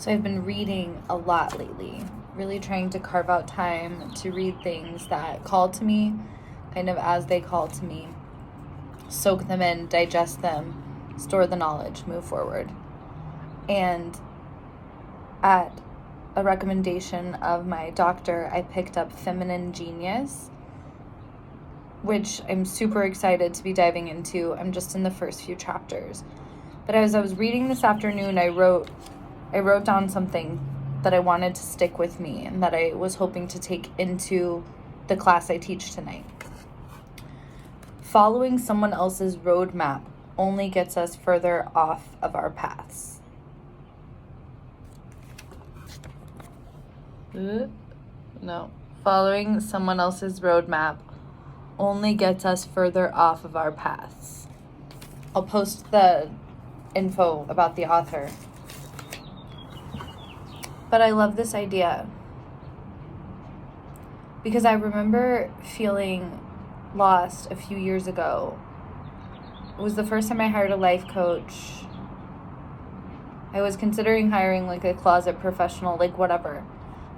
So I've been reading a lot lately, really trying to carve out time to read things that call to me, kind of as they call to me, soak them in, digest them, store the knowledge, move forward. And at a recommendation of my doctor, I picked up Feminine Genius, which I'm super excited to be diving into. I'm just in the first few chapters. But as I was reading this afternoon, I wrote down something that I wanted to stick with me and that I was hoping to take into the class I teach tonight. Following someone else's roadmap only gets us further off of our paths. Following someone else's roadmap only gets us further off of our paths. I'll post the info about the author. But I love this idea because I remember feeling lost a few years ago. It was the first time I hired a life coach. I was considering hiring like a closet professional, like whatever.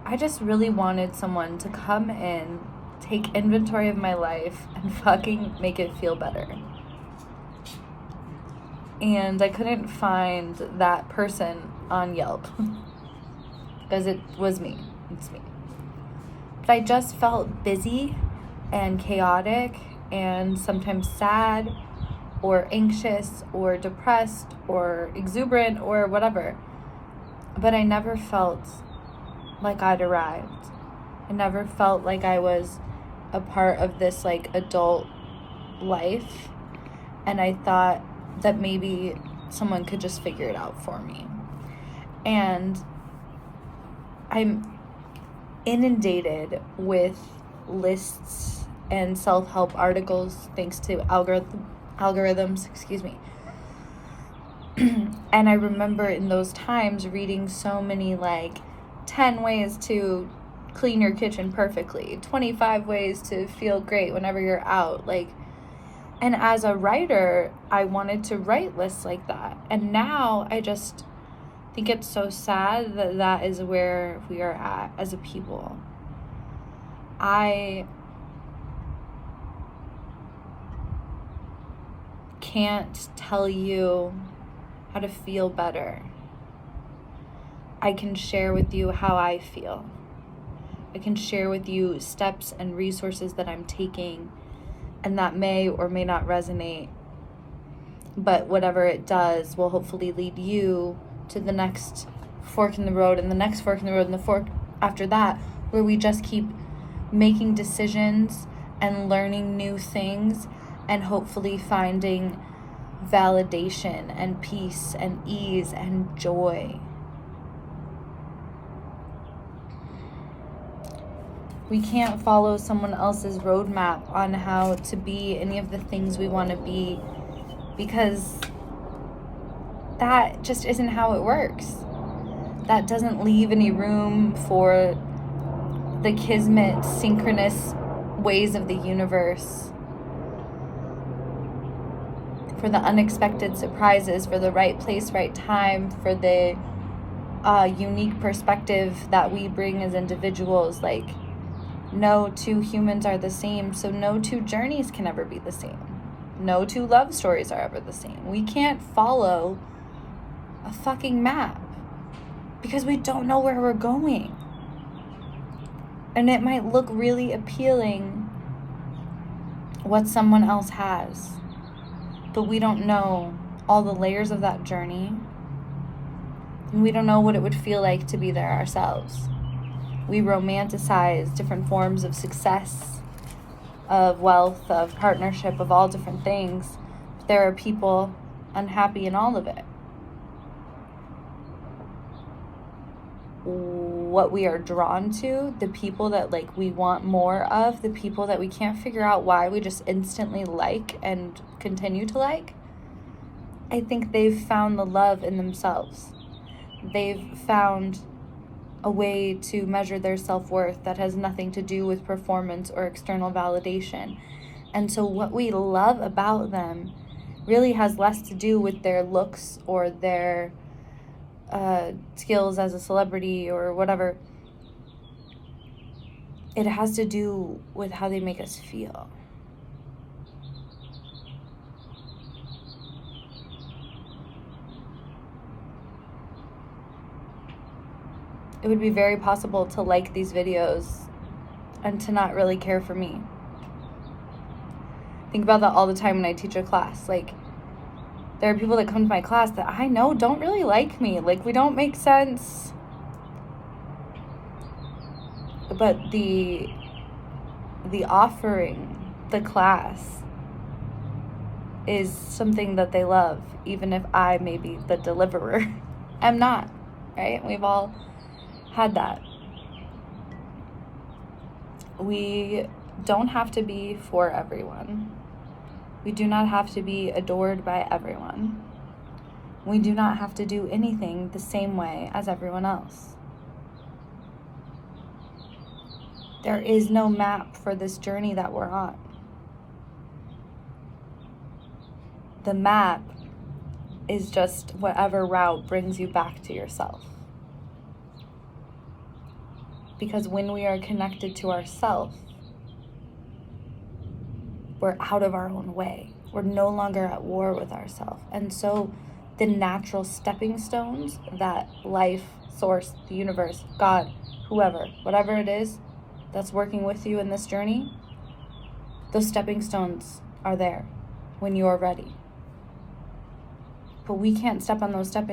I just really wanted someone to come in, take inventory of my life, and fucking make it feel better. And I couldn't find that person on Yelp because it was me. It's me. But I just felt busy and chaotic and sometimes sad or anxious or depressed or exuberant or whatever. But I never felt like I'd arrived. I never felt like I was a part of this like adult life. And I thought that maybe someone could just figure it out for me. And I'm inundated with lists and self-help articles thanks to algorithms, And I remember in those times reading so many like 10 ways to clean your kitchen perfectly, 25 ways to feel great whenever you're out, and as a writer, I wanted to write lists like that. And now I just think it's so sad that that is where we are at as a people. I can't tell you how to feel better. I can share with you how I feel. I can share with you steps and resources that I'm taking and that may or may not resonate. But whatever it does will hopefully lead you to the next fork in the road and the next fork in the road and the fork after that, where we just keep making decisions and learning new things and hopefully finding validation and peace and ease and joy. We can't follow someone else's roadmap on how to be any of the things we want to be, because that just isn't how it works. That doesn't leave any room for the kismet, synchronous ways of the universe, for the unexpected surprises, for the right place, right time, for the unique perspective that we bring as individuals. Like, no two humans are the same, so no two journeys can ever be the same. No two love stories are ever the same. We can't follow a fucking map because we don't know where we're going. And it might look really appealing what someone else has, but we don't know all the layers of that journey, and we don't know what it would feel like to be there ourselves. We romanticize different forms of success, of wealth, of partnership, of all different things. But there are people unhappy in all of it. What we are drawn to, the people that we want more of, the people that we can't figure out why we just instantly like and continue to like, I think they've found the love in themselves. They've found a way to measure their self-worth that has nothing to do with performance or external validation. And so what we love about them really has less to do with their looks or their skills as a celebrity or whatever. It has to do with how they make us feel. It would be very possible to like these videos and to not really care for me. Think about that all the time when I teach a class. Like, there are people that come to my class that I know don't really like me. Like, we don't make sense. But the offering, the class, is something that they love, even if I may be the deliverer. I'm not, right? We've all had that. We don't have to be for everyone. We do not have to be adored by everyone. We do not have to do anything the same way as everyone else. There is no map for this journey that we're on. The map is just whatever route brings you back to yourself. Because when we are connected to ourselves, we're out of our own way. We're no longer at war with ourselves. And so the natural stepping stones that life, source, the universe, God, whoever, whatever it is that's working with you in this journey, those stepping stones are there when you're ready. But we can't step on those stepping